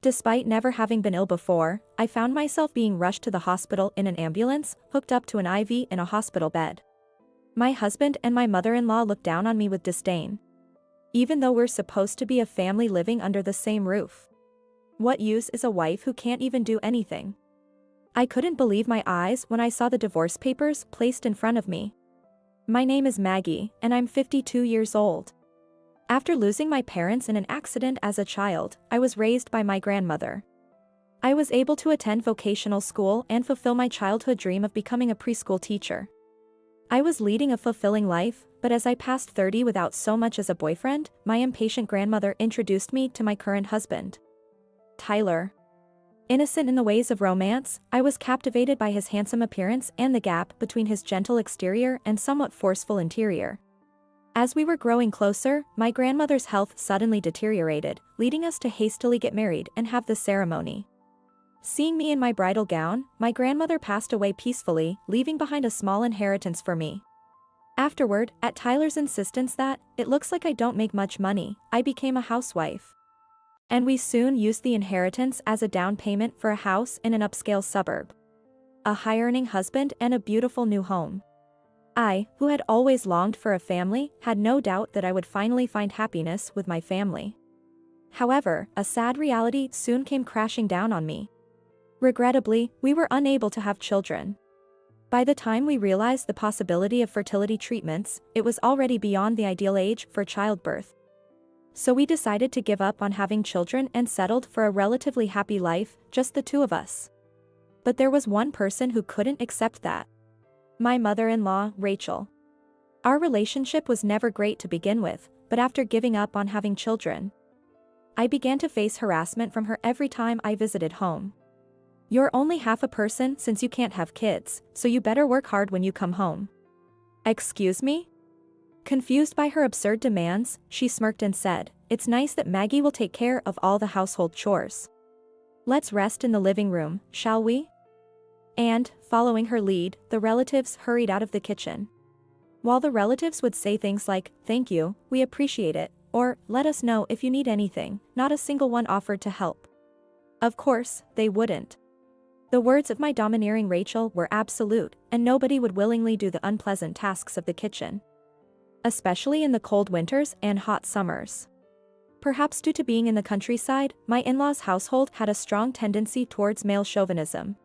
Despite never having been ill before, I found myself being rushed to the hospital in an ambulance, hooked up to an IV in a hospital bed. My husband and my mother-in-law looked down on me with disdain. Even though we're supposed to be a family living under the same roof. What use is a wife who can't even do anything? I couldn't believe my eyes when I saw the divorce papers placed in front of me. My name is Maggie, and I'm 52 years old. After losing my parents in an accident as a child, I was raised by my grandmother. I was able to attend vocational school and fulfill my childhood dream of becoming a preschool teacher. I was leading a fulfilling life, but as I passed 30 without so much as a boyfriend, my impatient grandmother introduced me to my current husband, Tyler. Innocent in the ways of romance, I was captivated by his handsome appearance and the gap between his gentle exterior and somewhat forceful interior. As we were growing closer, my grandmother's health suddenly deteriorated, leading us to hastily get married and have the ceremony. Seeing me in my bridal gown, my grandmother passed away peacefully, leaving behind a small inheritance for me. Afterward, at Tyler's insistence that, it looks like I don't make much money, I became a housewife. And we soon used the inheritance as a down payment for a house in an upscale suburb, a high-earning husband and a beautiful new home. I, who had always longed for a family, had no doubt that I would finally find happiness with my family. However, a sad reality soon came crashing down on me. Regrettably, we were unable to have children. By the time we realized the possibility of fertility treatments, it was already beyond the ideal age for childbirth. So we decided to give up on having children and settled for a relatively happy life, just the two of us. But there was one person who couldn't accept that. My mother-in-law, Rachel. Our relationship was never great to begin with, but after giving up on having children, I began to face harassment from her every time I visited home. You're only half a person since you can't have kids, so you better work hard when you come home. Excuse me? Confused by her absurd demands, she smirked and said, "It's nice that Maggie will take care of all the household chores. Let's rest in the living room, shall we?" And, following her lead, the relatives hurried out of the kitchen. While the relatives would say things like, "Thank you, we appreciate it," or, "Let us know if you need anything," not a single one offered to help. Of course, they wouldn't. The words of my domineering Rachel were absolute, and nobody would willingly do the unpleasant tasks of the kitchen. Especially in the cold winters and hot summers. Perhaps due to being in the countryside, my in-laws' household had a strong tendency towards male chauvinism.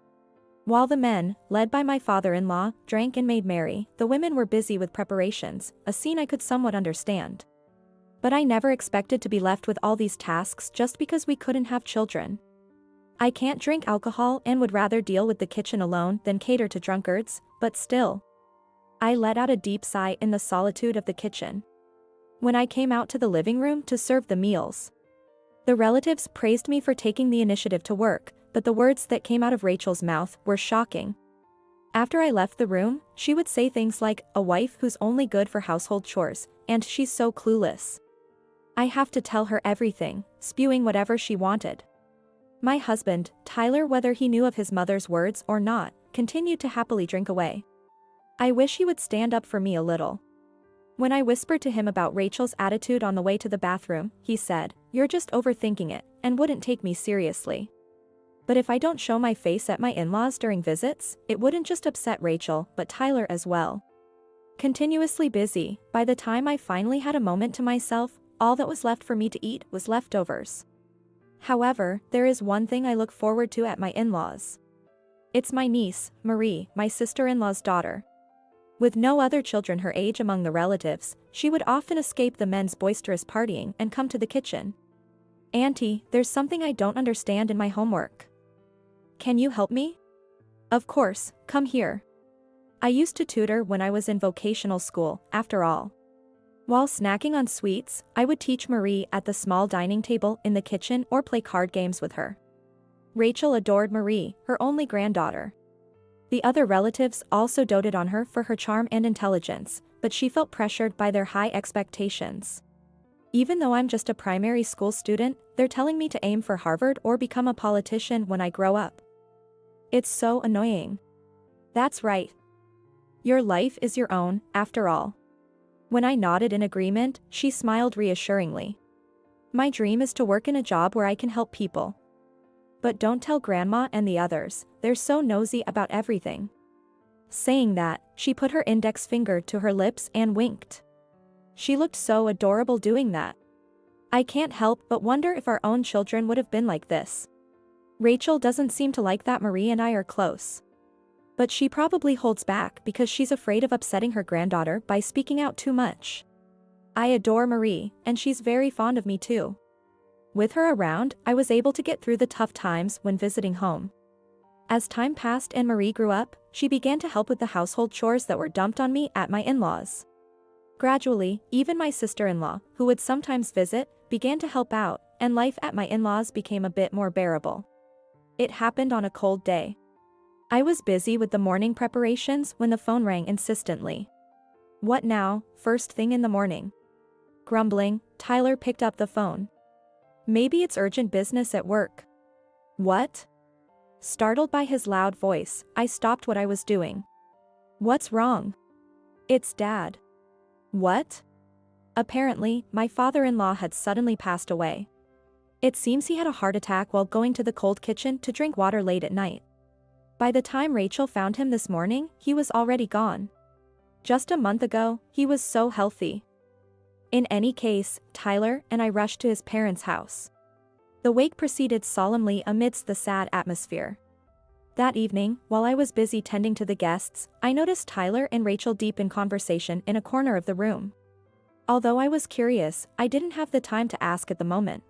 While the men, led by my father-in-law, drank and made merry, the women were busy with preparations, a scene I could somewhat understand. But I never expected to be left with all these tasks just because we couldn't have children. I can't drink alcohol and would rather deal with the kitchen alone than cater to drunkards, but still. I let out a deep sigh in the solitude of the kitchen. When I came out to the living room to serve the meals, the relatives praised me for taking the initiative to work, but the words that came out of Rachel's mouth were shocking. After I left the room, she would say things like, "A wife who's only good for household chores, and she's so clueless. I have to tell her everything," spewing whatever she wanted. My husband, Tyler, whether he knew of his mother's words or not, continued to happily drink away. I wish he would stand up for me a little. When I whispered to him about Rachel's attitude on the way to the bathroom, he said, "You're just overthinking it," and wouldn't take me seriously. But if I don't show my face at my in-laws during visits, it wouldn't just upset Rachel, but Tyler as well. Continuously busy, by the time I finally had a moment to myself, all that was left for me to eat was leftovers. However, there is one thing I look forward to at my in-laws. It's my niece, Marie, my sister-in-law's daughter. With no other children her age among the relatives, she would often escape the men's boisterous partying and come to the kitchen. "Auntie, there's something I don't understand in my homework. Can you help me?" "Of course, come here." I used to tutor when I was in vocational school, after all. While snacking on sweets, I would teach Marie at the small dining table in the kitchen or play card games with her. Rachel adored Marie, her only granddaughter. The other relatives also doted on her for her charm and intelligence, but she felt pressured by their high expectations. Even though I'm just a primary school student, they're telling me to aim for Harvard or become a politician when I grow up. It's so annoying. That's right. Your life is your own, after all. When I nodded in agreement, she smiled reassuringly. My dream is to work in a job where I can help people. But don't tell Grandma and the others, they're so nosy about everything. Saying that, she put her index finger to her lips and winked. She looked so adorable doing that. I can't help but wonder if our own children would have been like this. Rachel doesn't seem to like that Marie and I are close. But she probably holds back because she's afraid of upsetting her granddaughter by speaking out too much. I adore Marie, and she's very fond of me too. With her around, I was able to get through the tough times when visiting home. As time passed and Marie grew up, she began to help with the household chores that were dumped on me at my in-laws. Gradually, even my sister-in-law, who would sometimes visit, began to help out, and life at my in-laws became a bit more bearable. It happened on a cold day. I was busy with the morning preparations when the phone rang insistently. What now, first thing in the morning? Grumbling, Tyler picked up the phone. Maybe it's urgent business at work. What? Startled by his loud voice, I stopped what I was doing. What's wrong? It's Dad. What? Apparently, my father-in-law had suddenly passed away. It seems he had a heart attack while going to the cold kitchen to drink water late at night. By the time Rachel found him this morning, he was already gone. Just a month ago, he was so healthy. In any case, Tyler and I rushed to his parents' house. The wake proceeded solemnly amidst the sad atmosphere. That evening, while I was busy tending to the guests, I noticed Tyler and Rachel deep in conversation in a corner of the room. Although I was curious, I didn't have the time to ask at the moment.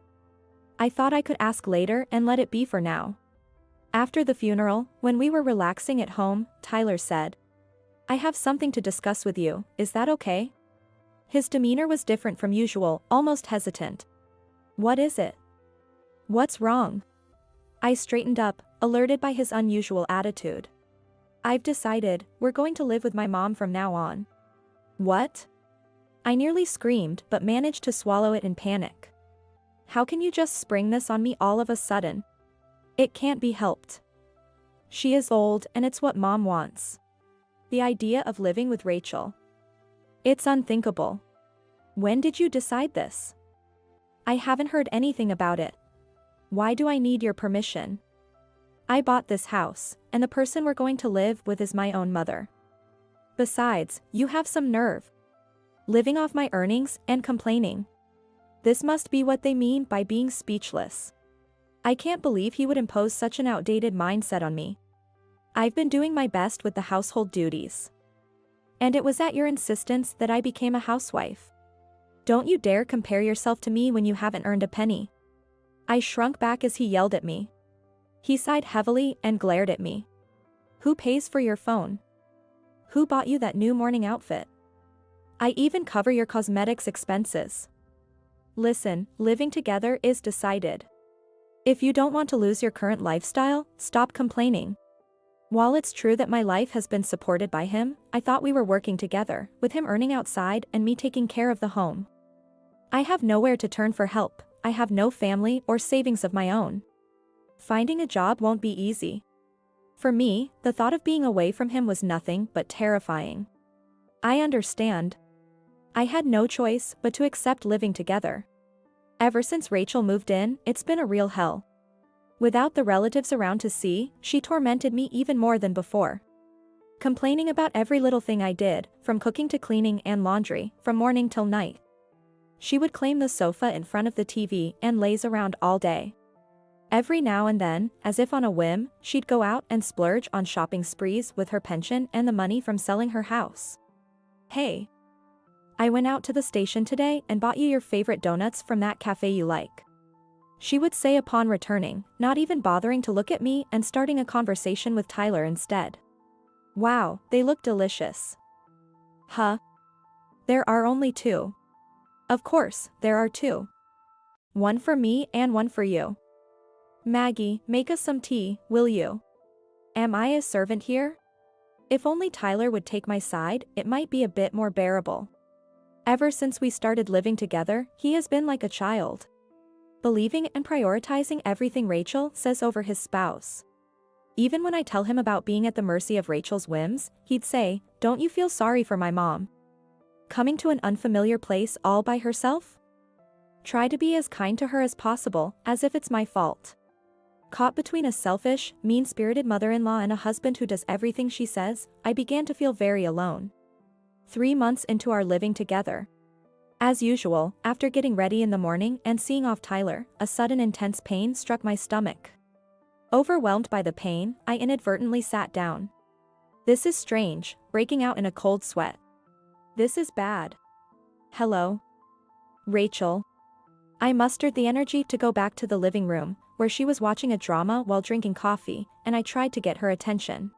I thought I could ask later and let it be for now. After the funeral, when we were relaxing at home, Tyler said, "I have something to discuss with you, is that okay?" His demeanor was different from usual, almost hesitant. "What is it? What's wrong?" I straightened up, alerted by his unusual attitude. "I've decided, we're going to live with my mom from now on." "What?" I nearly screamed but managed to swallow it in panic. "How can you just spring this on me all of a sudden? It can't be helped. She is old and it's what Mom wants. The idea of living with Rachel. It's unthinkable. When did you decide this?" "I haven't heard anything about it. Why do I need your permission? I bought this house, and the person we're going to live with is my own mother. Besides, you have some nerve. Living off my earnings and complaining. This must be what they mean by being speechless. I can't believe he would impose such an outdated mindset on me. I've been doing my best with the household duties. And it was at your insistence that I became a housewife. Don't you dare compare yourself to me when you haven't earned a penny." I shrunk back as he yelled at me. He sighed heavily and glared at me. "Who pays for your phone? Who bought you that new morning outfit? I even cover your cosmetics expenses. Listen, living together is decided. If you don't want to lose your current lifestyle, stop complaining. While it's true that my life has been supported by him, I thought we were working together, with him earning outside and me taking care of the home. I have nowhere to turn for help. I have no family or savings of my own. Finding a job won't be easy. For me, the thought of being away from him was nothing but terrifying. I understand. I had no choice but to accept living together. Ever since Rachel moved in, it's been a real hell. Without the relatives around to see, she tormented me even more than before. Complaining about every little thing I did, from cooking to cleaning and laundry, from morning till night. She would claim the sofa in front of the TV and laze around all day. Every now and then, as if on a whim, she'd go out and splurge on shopping sprees with her pension and the money from selling her house. "Hey, I went out to the station today and bought you your favorite donuts from that cafe you like," she would say upon returning, not even bothering to look at me and starting a conversation with Tyler instead. "Wow, they look delicious." "Huh? There are only two." "Of course, there are two. One for me and one for you. Maggie, make us some tea, will you? Am I a servant here?" If only Tyler would take my side, it might be a bit more bearable. Ever since we started living together, he has been like a child. Believing and prioritizing everything Rachel says over his spouse. Even when I tell him about being at the mercy of Rachel's whims, he'd say, "Don't you feel sorry for my mom? Coming to an unfamiliar place all by herself? Try to be as kind to her as possible, as if it's my fault." Caught between a selfish, mean-spirited mother-in-law and a husband who does everything she says, I began to feel very alone. 3 months into our living together. As usual, after getting ready in the morning and seeing off Tyler, a sudden intense pain struck my stomach. Overwhelmed by the pain, I inadvertently sat down. This is strange, breaking out in a cold sweat. This is bad. Hello? Rachel. I mustered the energy to go back to the living room, where she was watching a drama while drinking coffee, and I tried to get her attention.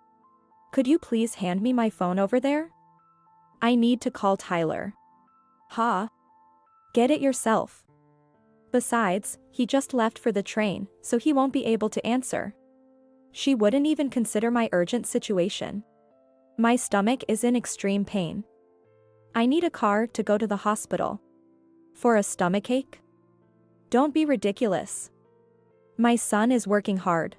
Could you please hand me my phone over there? I need to call Tyler. Ha? Get it yourself. Besides, he just left for the train, so he won't be able to answer. She wouldn't even consider my urgent situation. My stomach is in extreme pain. I need a car to go to the hospital. For a stomachache? Don't be ridiculous. My son is working hard.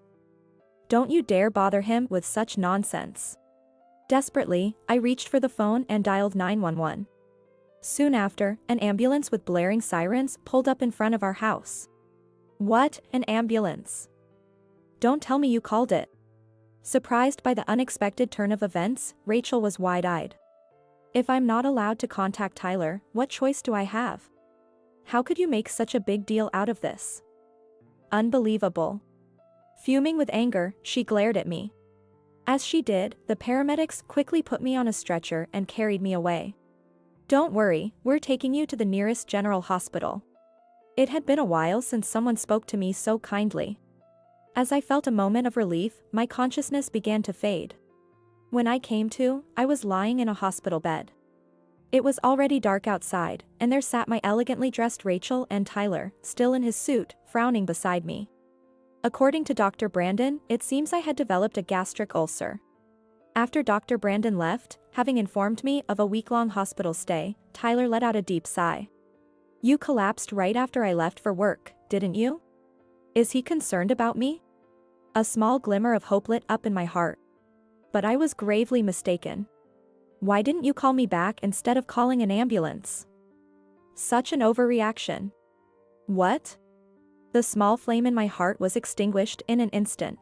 Don't you dare bother him with such nonsense. Desperately, I reached for the phone and dialed 911. Soon after, an ambulance with blaring sirens pulled up in front of our house. What, an ambulance? Don't tell me you called it. Surprised by the unexpected turn of events, Rachel was wide-eyed. If I'm not allowed to contact Tyler, what choice do I have? How could you make such a big deal out of this? Unbelievable. Fuming with anger, she glared at me. As she did, the paramedics quickly put me on a stretcher and carried me away. Don't worry, we're taking you to the nearest general hospital. It had been a while since someone spoke to me so kindly. As I felt a moment of relief, my consciousness began to fade. When I came to, I was lying in a hospital bed. It was already dark outside, and there sat my elegantly dressed Rachel and Tyler, still in his suit, frowning beside me. According to Dr. Brandon, it seems I had developed a gastric ulcer. After Dr. Brandon left, having informed me of a week-long hospital stay, Tyler let out a deep sigh. You collapsed right after I left for work, didn't you? Is he concerned about me? A small glimmer of hope lit up in my heart. But I was gravely mistaken. Why didn't you call me back instead of calling an ambulance? Such an overreaction. What? The small flame in my heart was extinguished in an instant.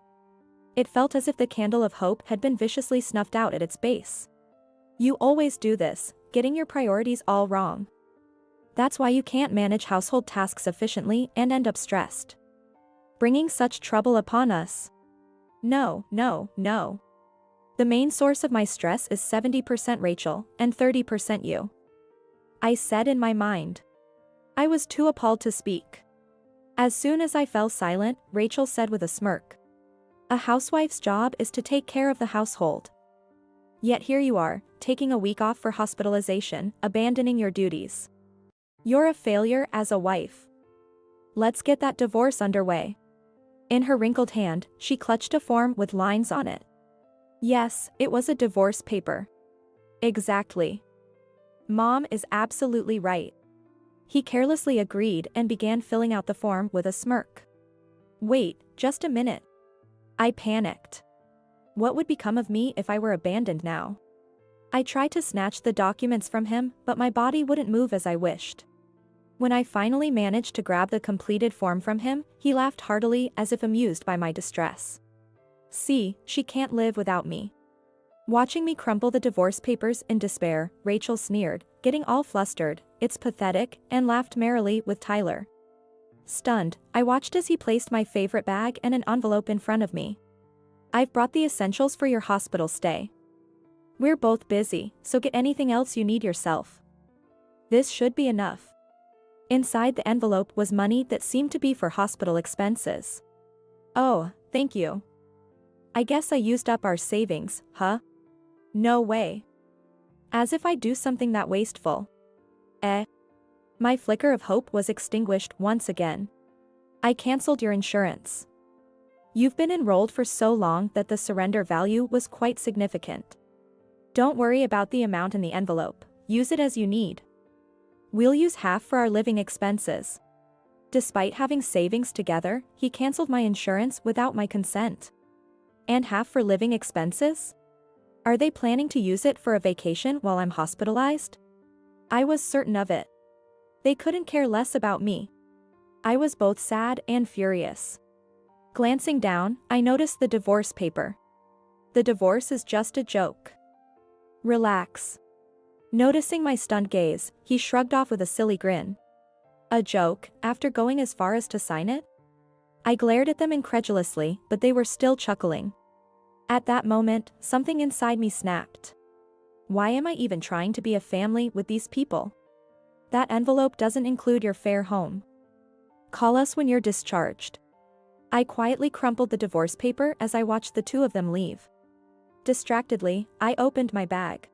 It felt as if the candle of hope had been viciously snuffed out at its base. You always do this, getting your priorities all wrong. That's why you can't manage household tasks efficiently and end up stressed. Bringing such trouble upon us. No. The main source of my stress is 70% Rachel and 30% you. I said in my mind. I was too appalled to speak. As soon as I fell silent, Rachel said with a smirk. A housewife's job is to take care of the household. Yet here you are, taking a week off for hospitalization, abandoning your duties. You're a failure as a wife. Let's get that divorce underway. In her wrinkled hand, she clutched a form with lines on it. Yes, it was a divorce paper. Exactly. Mom is absolutely right. He carelessly agreed and began filling out the form with a smirk. Wait, just a minute. I panicked. What would become of me if I were abandoned now? I tried to snatch the documents from him, but my body wouldn't move as I wished. When I finally managed to grab the completed form from him, he laughed heartily as if amused by my distress. See, she can't live without me. Watching me crumple the divorce papers in despair, Rachel sneered, getting all flustered, it's pathetic, and laughed merrily with Tyler. Stunned, I watched as he placed my favorite bag and an envelope in front of me. I've brought the essentials for your hospital stay. We're both busy, so get anything else you need yourself. This should be enough. Inside the envelope was money that seemed to be for hospital expenses. Oh, thank you. I guess I used up our savings, huh? No way. As if I'd do something that wasteful. My flicker of hope was extinguished once again. I canceled your insurance. You've been enrolled for so long that the surrender value was quite significant. Don't worry about the amount in the envelope, use it as you need. We'll use half for our living expenses. Despite having savings together, he canceled my insurance without my consent. And half for living expenses? Are they planning to use it for a vacation while I'm hospitalized? I was certain of it. They couldn't care less about me. I was both sad and furious. Glancing down, I noticed the divorce paper. The divorce is just a joke. Relax. Noticing my stunned gaze, he shrugged off with a silly grin. A joke, after going as far as to sign it? I glared at them incredulously, but they were still chuckling. At that moment, something inside me snapped. Why am I even trying to be a family with these people? That envelope doesn't include your fare home. Call us when you're discharged. I quietly crumpled the divorce paper as I watched the two of them leave. Distractedly, I opened my bag.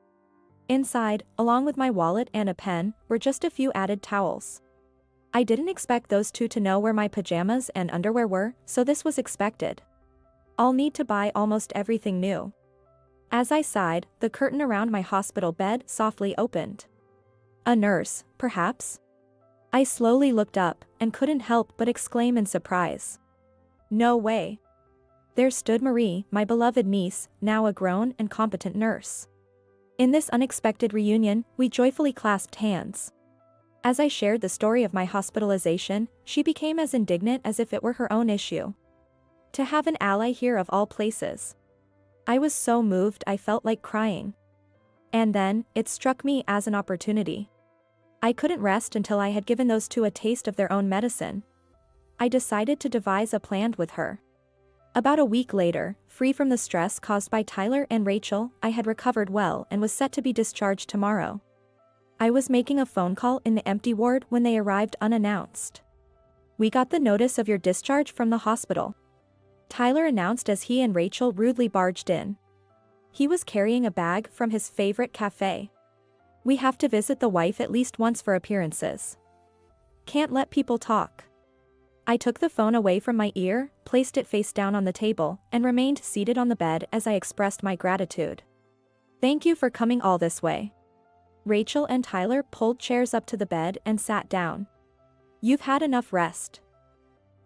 Inside, along with my wallet and a pen, were just a few added towels. I didn't expect those two to know where my pajamas and underwear were, so this was expected. I'll need to buy almost everything new. As I sighed, the curtain around my hospital bed softly opened. A nurse, perhaps? I slowly looked up, and couldn't help but exclaim in surprise. No way. There stood Marie, my beloved niece, now a grown and competent nurse. In this unexpected reunion, we joyfully clasped hands. As I shared the story of my hospitalization, she became as indignant as if it were her own issue. To have an ally here of all places. I was so moved I felt like crying. And then, it struck me as an opportunity. I couldn't rest until I had given those two a taste of their own medicine. I decided to devise a plan with her. About a week later, free from the stress caused by Tyler and Rachel, I had recovered well and was set to be discharged tomorrow. I was making a phone call in the empty ward when they arrived unannounced. We got the notice of your discharge from the hospital. Tyler announced as he and Rachel rudely barged in. He was carrying a bag from his favorite cafe. We have to visit the wife at least once for appearances. Can't let people talk. I took the phone away from my ear, placed it face down on the table, and remained seated on the bed as I expressed my gratitude. Thank you for coming all this way. Rachel and Tyler pulled chairs up to the bed and sat down. You've had enough rest.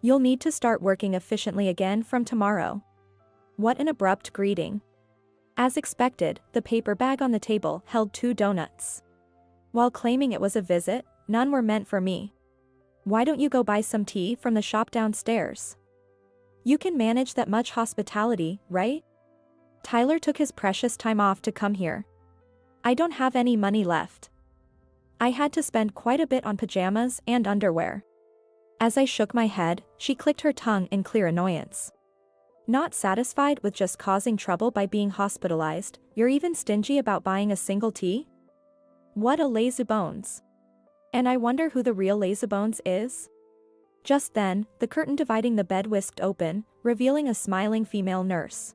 You'll need to start working efficiently again from tomorrow. What an abrupt greeting. As expected, the paper bag on the table held 2 donuts. While claiming it was a visit, none were meant for me. Why don't you go buy some tea from the shop downstairs? You can manage that much hospitality, right? Tyler took his precious time off to come here. I don't have any money left. I had to spend quite a bit on pajamas and underwear. As I shook my head, she clicked her tongue in clear annoyance. Not satisfied with just causing trouble by being hospitalized, you're even stingy about buying a single tea? What a lazybones. And I wonder who the real lazybones is? Just then, the curtain dividing the bed whisked open, revealing a smiling female nurse.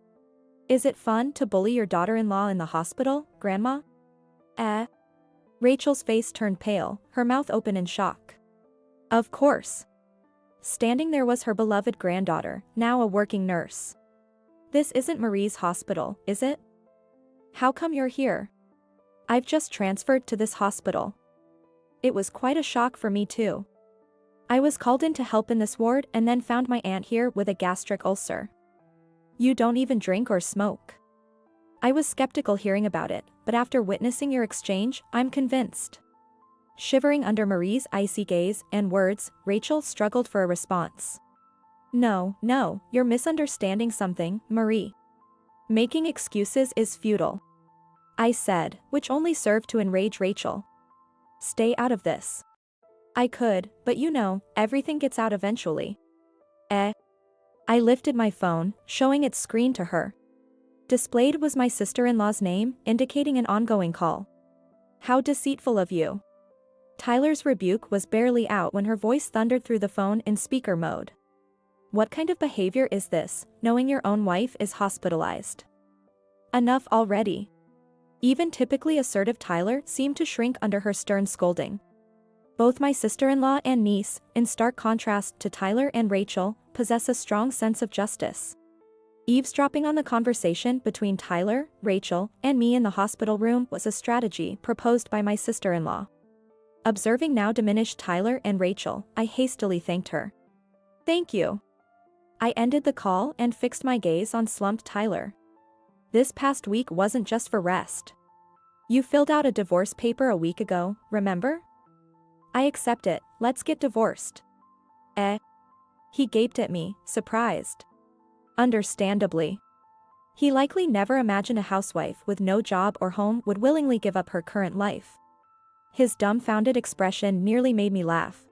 Is it fun to bully your daughter-in-law in the hospital, Grandma? Rachel's face turned pale, her mouth open in shock. Of course. Standing there was her beloved granddaughter, now a working nurse. This isn't Marie's hospital, is it? How come you're here? I've just transferred to this hospital. It was quite a shock for me too. I was called in to help in this ward and then found my aunt here with a gastric ulcer. You don't even drink or smoke. I was skeptical hearing about it, but after witnessing your exchange, I'm convinced. Shivering under Marie's icy gaze and words, Rachel struggled for a response. No, you're misunderstanding something, Marie. Making excuses is futile. I said, which only served to enrage Rachel. Stay out of this. I could, but you know, everything gets out eventually. I lifted my phone, showing its screen to her. Displayed was my sister-in-law's name, indicating an ongoing call. How deceitful of you. Tyler's rebuke was barely out when her voice thundered through the phone in speaker mode. What kind of behavior is this, knowing your own wife is hospitalized? Enough already. Even typically assertive Tyler seemed to shrink under her stern scolding. Both my sister-in-law and niece, in stark contrast to Tyler and Rachel, possess a strong sense of justice. Eavesdropping on the conversation between Tyler, Rachel, and me in the hospital room was a strategy proposed by my sister-in-law. Observing now diminished Tyler and Rachel, I hastily thanked her. Thank you. I ended the call and fixed my gaze on slumped Tyler. This past week wasn't just for rest. You filled out a divorce paper a week ago, remember? I accept it, let's get divorced. He gaped at me, surprised. Understandably. He likely never imagined a housewife with no job or home would willingly give up her current life. His dumbfounded expression nearly made me laugh.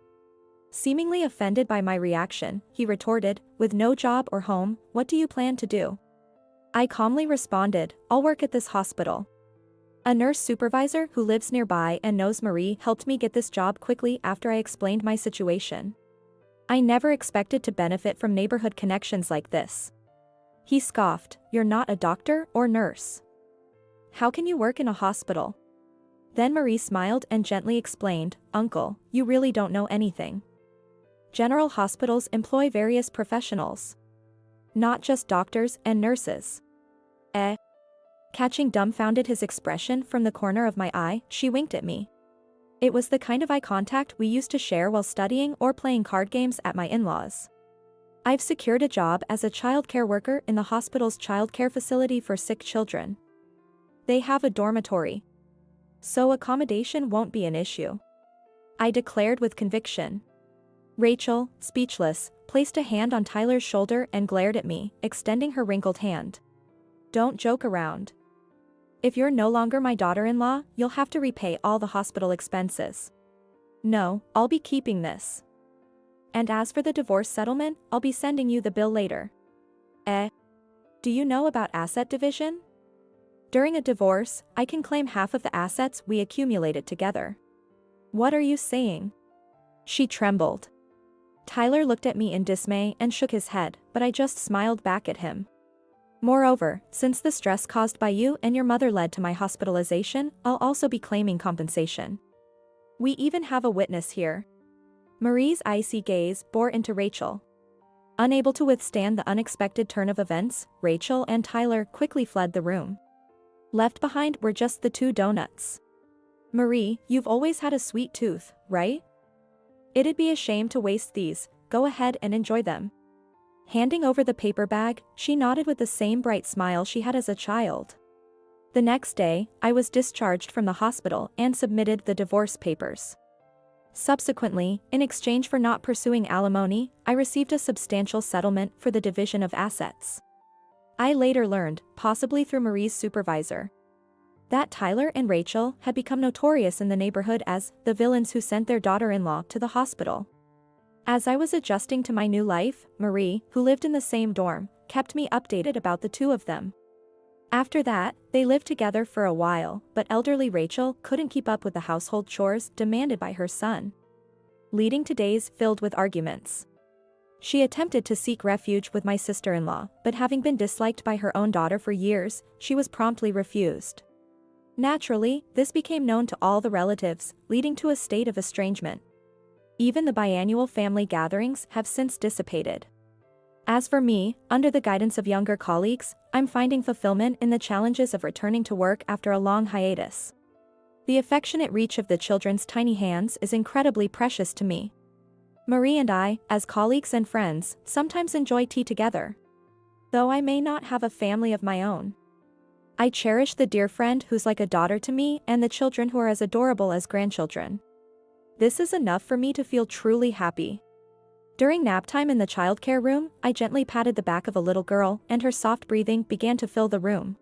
Seemingly offended by my reaction, he retorted, "With no job or home, what do you plan to do?" I calmly responded, "I'll work at this hospital." A nurse supervisor who lives nearby and knows Marie helped me get this job quickly after I explained my situation. I never expected to benefit from neighborhood connections like this. He scoffed, "You're not a doctor or nurse. How can you work in a hospital?" Then Marie smiled and gently explained, "Uncle, you really don't know anything. General hospitals employ various professionals. Not just doctors and nurses." Catching dumbfounded his expression from the corner of my eye, she winked at me. It was the kind of eye contact we used to share while studying or playing card games at my in-laws. I've secured a job as a childcare worker in the hospital's childcare facility for sick children. They have a dormitory, so accommodation won't be an issue, I declared with conviction. Rachel, speechless, placed a hand on Tyler's shoulder and glared at me, extending her wrinkled hand. "Don't joke around. If you're no longer my daughter-in-law, you'll have to repay all the hospital expenses." "No, I'll be keeping this. And as for the divorce settlement, I'll be sending you the bill later." Do you know about asset division? During a divorce, I can claim half of the assets we accumulated together. What are you saying? She trembled. Tyler looked at me in dismay and shook his head, but I just smiled back at him. "Moreover, since the stress caused by you and your mother led to my hospitalization, I'll also be claiming compensation. We even have a witness here." Marie's icy gaze bore into Rachel. Unable to withstand the unexpected turn of events, Rachel and Tyler quickly fled the room. Left behind were just the two donuts. "Marie, you've always had a sweet tooth, right? It'd be a shame to waste these, go ahead and enjoy them." Handing over the paper bag, she nodded with the same bright smile she had as a child. The next day, I was discharged from the hospital and submitted the divorce papers. Subsequently, in exchange for not pursuing alimony, I received a substantial settlement for the division of assets. I later learned, possibly through Marie's supervisor, that Tyler and Rachel had become notorious in the neighborhood as the villains who sent their daughter-in-law to the hospital. As I was adjusting to my new life, Marie, who lived in the same dorm, kept me updated about the two of them. After that, they lived together for a while, but elderly Rachel couldn't keep up with the household chores demanded by her son, leading to days filled with arguments. She attempted to seek refuge with my sister-in-law, but having been disliked by her own daughter for years, she was promptly refused. Naturally, this became known to all the relatives, leading to a state of estrangement. Even the biannual family gatherings have since dissipated. As for me, under the guidance of younger colleagues, I'm finding fulfillment in the challenges of returning to work after a long hiatus. The affectionate reach of the children's tiny hands is incredibly precious to me. Marie and I, as colleagues and friends, sometimes enjoy tea together, though I may not have a family of my own. I cherish the dear friend who's like a daughter to me and the children who are as adorable as grandchildren. This is enough for me to feel truly happy. During nap time in the childcare room, I gently patted the back of a little girl and her soft breathing began to fill the room.